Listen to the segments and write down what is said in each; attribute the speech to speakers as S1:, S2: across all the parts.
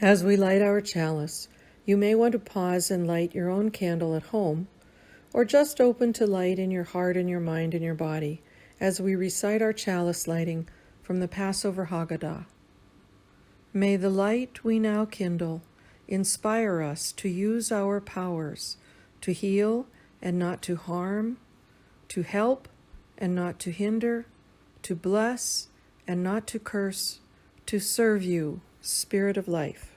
S1: As we light our chalice, you may want to pause and light your own candle at home, or just open to light in your heart and your mind and your body as we recite our chalice lighting from the Passover Haggadah. May the light we now kindle inspire us to use our powers to heal and not to harm, to help and not to hinder, to bless and not to curse, to serve you, Spirit of Life.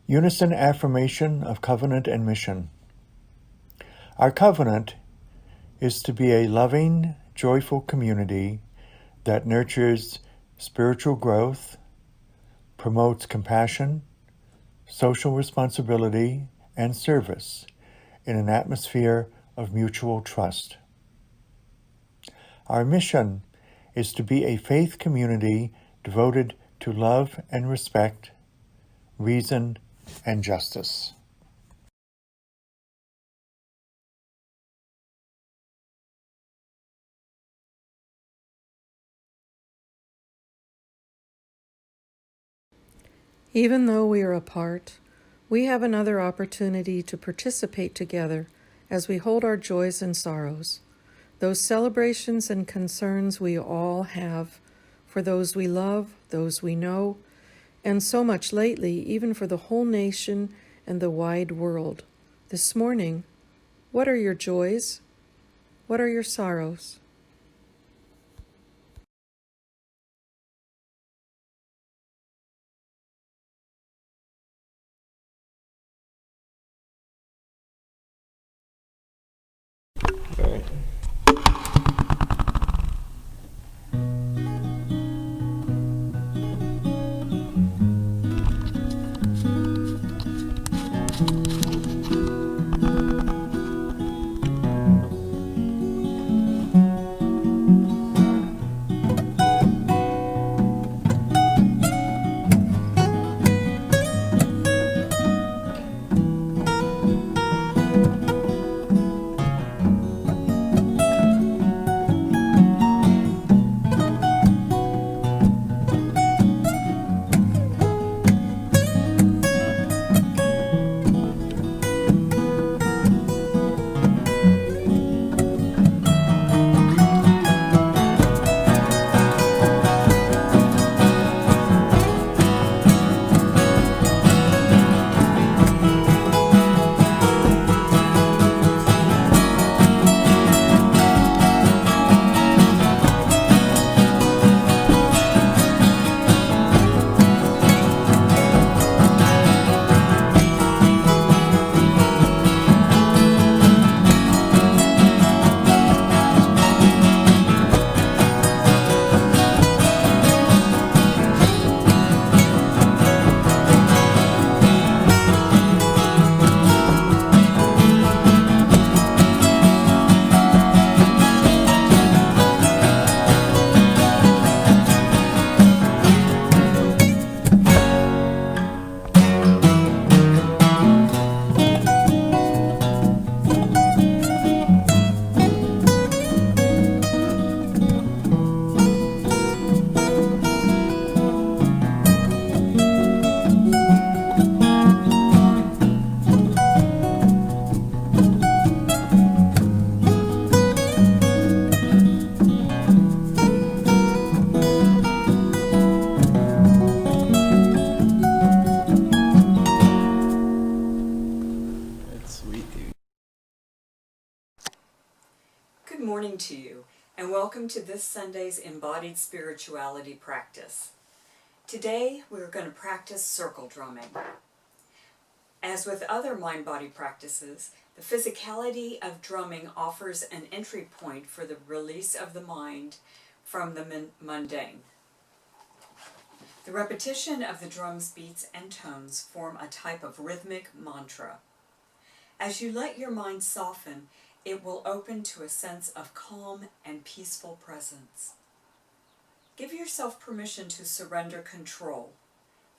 S2: Unison affirmation of covenant and mission. Our covenant is to be a loving, joyful community that nurtures spiritual growth, promotes compassion, social responsibility, and service in an atmosphere of mutual trust. Our mission is to be a faith community devoted to love and respect, reason, and justice.
S1: Even though we are apart, we have another opportunity to participate together as we hold our joys and sorrows, those celebrations and concerns we all have for those we love, those we know, and so much lately, even for the whole nation and the wide world. This morning, what are your joys? What are your sorrows?
S3: Good morning to you, and welcome to this Sunday's Embodied Spirituality practice. Today, we're going to practice circle drumming. As with other mind-body practices, the physicality of drumming offers an entry point for the release of the mind from the mundane. The repetition of the drum's beats and tones form a type of rhythmic mantra. As you let your mind soften, it will open to a sense of calm and peaceful presence. Give yourself permission to surrender control.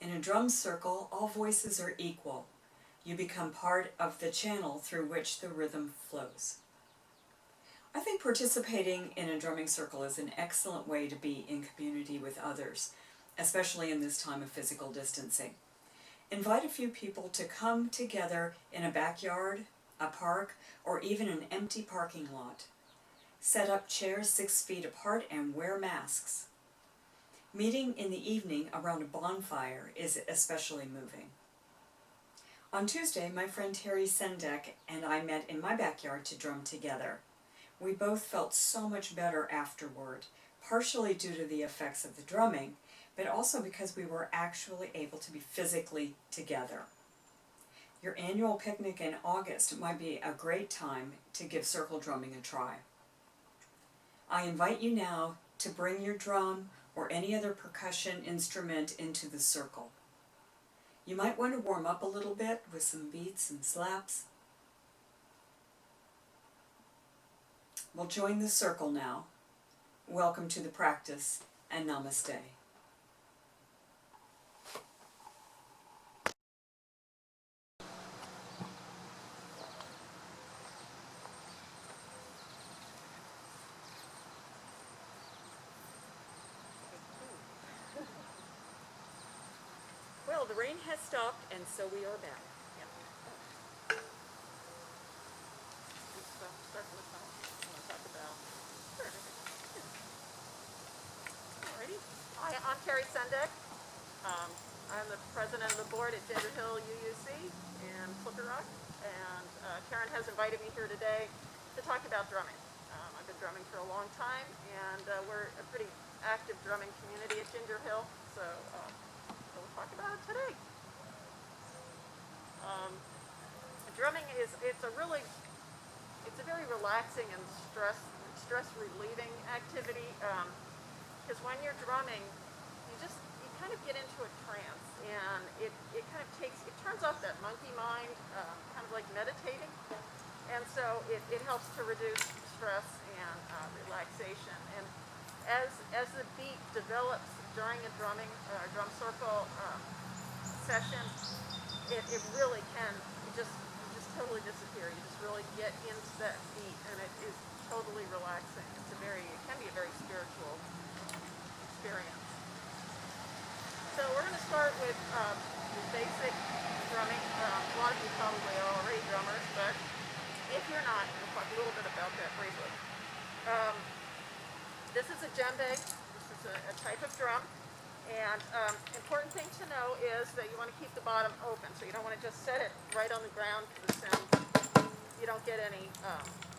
S3: In a drum circle, all voices are equal. You become part of the channel through which the rhythm flows. I think participating in a drumming circle is an excellent way to be in community with others, especially in this time of physical distancing. Invite a few people to come together in a backyard, a park, or even an empty parking lot. Set up chairs 6 feet apart and wear masks. Meeting in the evening around a bonfire is especially moving. On Tuesday, my friend Terry Sendek and I met in my backyard to drum together. We both felt so much better afterward, partially due to the effects of the drumming, but also because we were actually able to be physically together. Your annual picnic in August might be a great time to give circle drumming a try. I invite you now to bring your drum or any other percussion instrument into the circle. You might want to warm up a little bit with some beats and slaps. Well, join the circle now. Welcome to the practice, and namaste. Well, the rain has stopped, and so we are back.
S4: Hi, I'm Terry Sendek. I'm the president of the board at Ginger Hill UUC in Slippery Rock, and Karen has invited me here today to talk about drumming. I've been drumming for a long time, and we're a pretty active drumming community at Ginger Hill, so we'll talk about it today. Drumming it's a very relaxing and stress relieving activity. Because when you're drumming, you kind of get into a trance, and it kind of turns off that monkey mind, kind of like meditating, and so it helps to reduce stress and relaxation. And as the beat develops during a drum circle session, it really can just totally disappear. You just really get into that beat, and it is totally relaxing. It can be a very spiritual experience. So we're going to start with the basic drumming. A lot of you probably are already drummers, but if you're not, we'll talk a little bit about that briefly. This is a djembe. This is a type of drum. And important thing to know is that you want to keep the bottom open, so you don't want to just set it right on the ground for the sound. You don't get any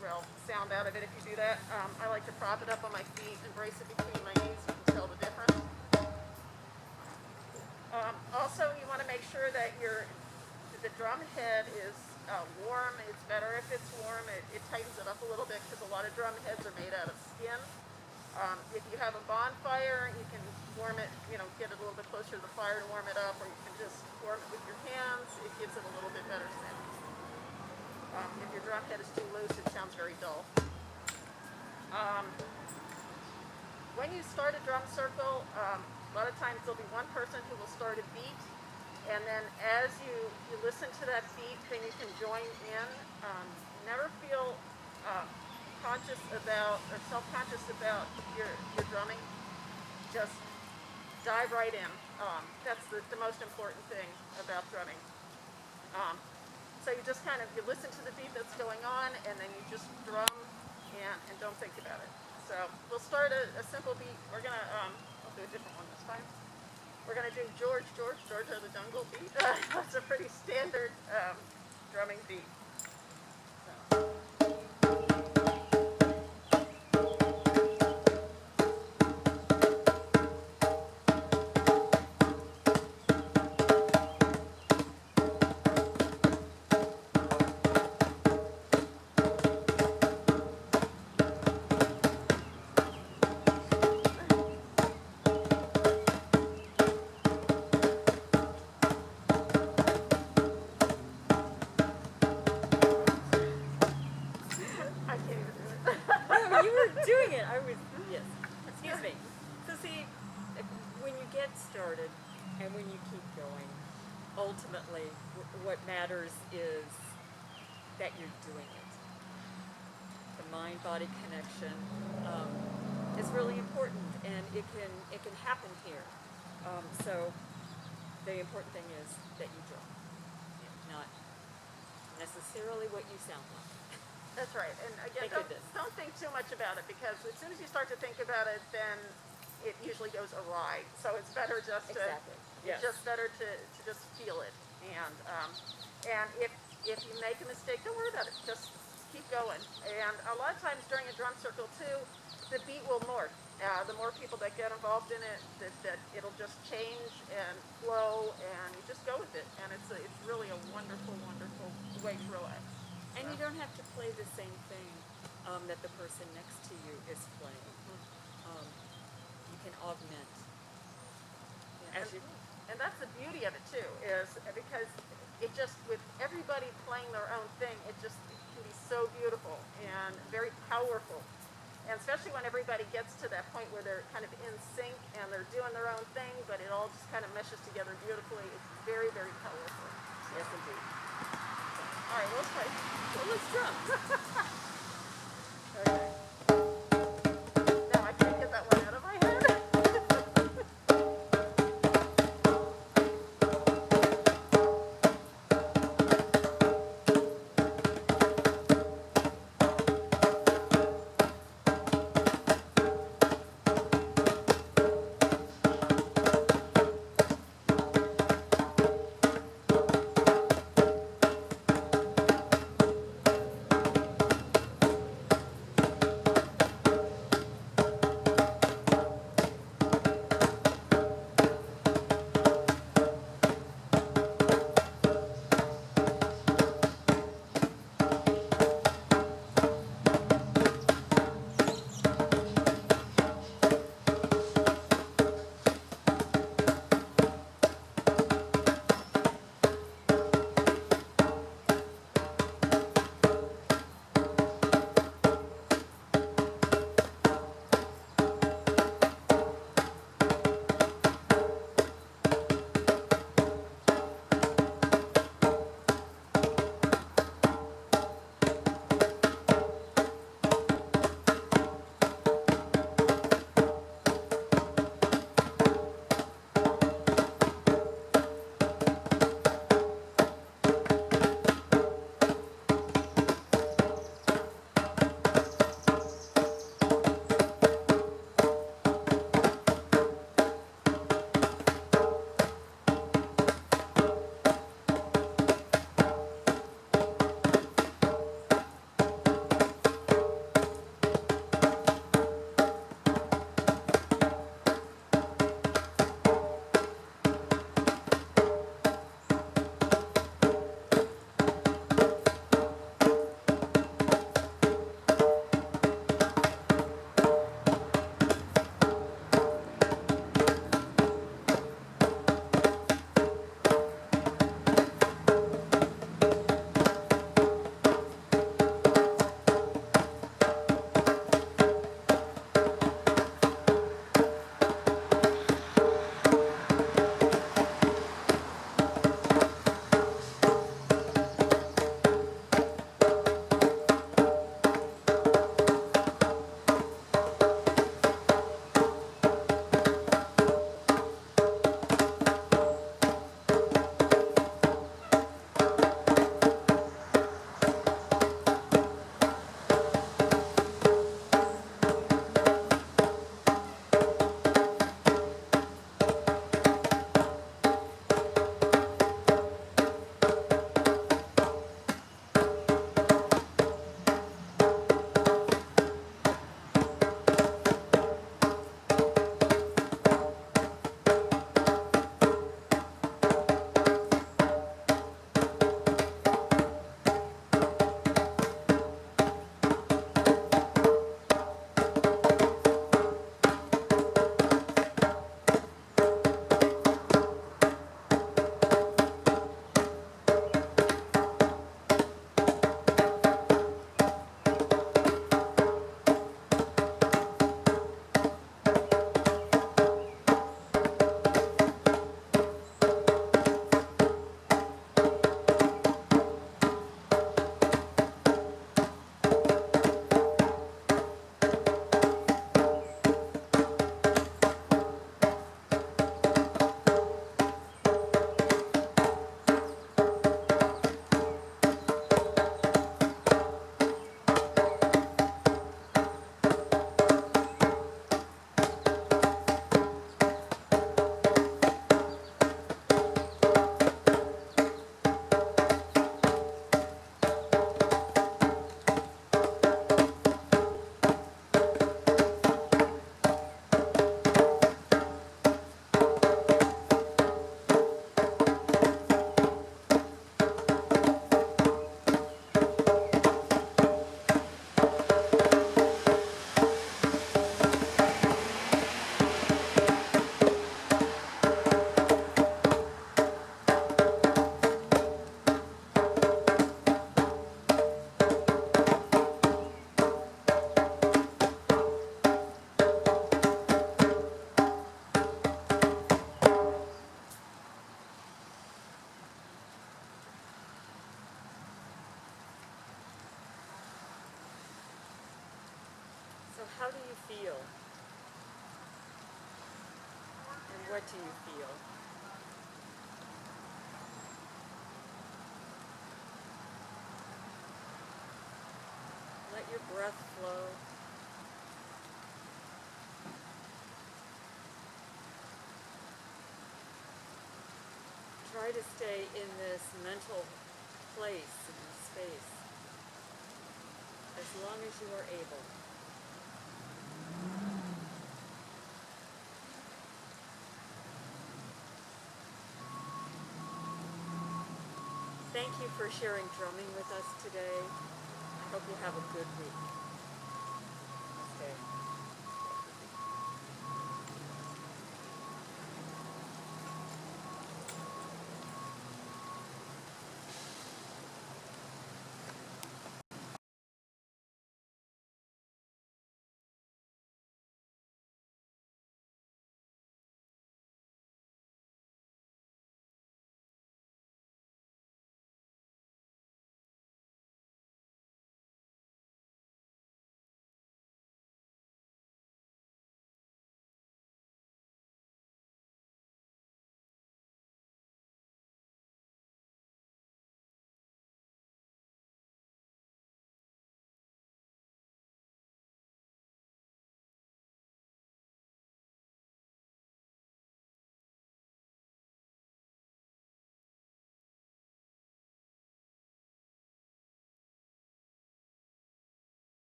S4: real sound out of it if you do that. I like to prop it up on my feet and brace it between my knees. You can tell the difference. Also, you want to make sure that the drum head is warm. It's better if it's warm. It tightens it up a little bit because a lot of drum heads are made out of skin. If you have a bonfire, you can warm it, get it a little bit closer to the fire to warm it up, or you can just warm it with your hands. It gives it a little bit better sound. If your drum head is too loose, it sounds very dull. When you start a drum circle, a lot of times there'll be one person who will start a beat, and then as you listen to that beat, then you can join in. Never feel conscious about or self-conscious about your drumming. Just dive right in. That's the most important thing about drumming. So you just you listen to the beat that's going on, and then you just drum and don't think about it. So we'll start a simple beat. We're gonna I'll do a different one this time. We're gonna do George of the Jungle beat. That's a pretty standard drumming beat. So.
S3: Started, and when you keep going, ultimately what matters is that you're doing it. The mind
S4: mind-body connection is really important, and it can happen here. So the important thing is that you drum, not necessarily what you sound like.
S5: That's right. And again,
S4: Thank goodness.
S5: don't think too much about it, because as soon as you start to think about it, then it usually goes awry. So it's better just to
S4: Exactly. Yes.
S5: it's just better to just feel it. And if you make a mistake, don't worry about it. Just keep going. And a lot of times during a drum circle too, the beat will morph. The more people that get involved in it, that it'll just change and flow, and you just go with it. And it's really a wonderful, wonderful way to relax.
S4: And you don't have to play the same thing that the person next to you is playing. You can augment as you.
S5: And that's the beauty of it too, is because it just, with everybody playing their own thing, it can be so beautiful and very powerful. And especially when everybody gets to that point where they're kind of in sync and they're doing their own thing, but it all just kind of meshes together beautifully. It's very, very powerful.
S4: Yes, indeed.
S5: All right, let's play.
S4: Well, let's drum.
S5: Okay. No, I can't get that one out of my head.
S3: how do you feel? And what do you feel? Let your breath flow. Try to stay in this mental place, in this space, as long as you are able. Thank you for sharing drumming with us today. I hope you have a good week. Namaste.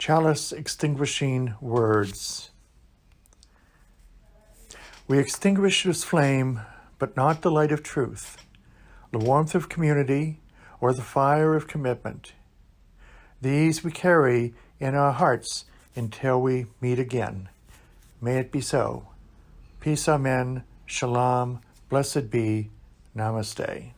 S2: Chalice extinguishing words. We extinguish this flame, but not the light of truth, the warmth of community, or the fire of commitment. These we carry in our hearts until we meet again. May it be so. Peace, amen. Shalom. Blessed be. Namaste.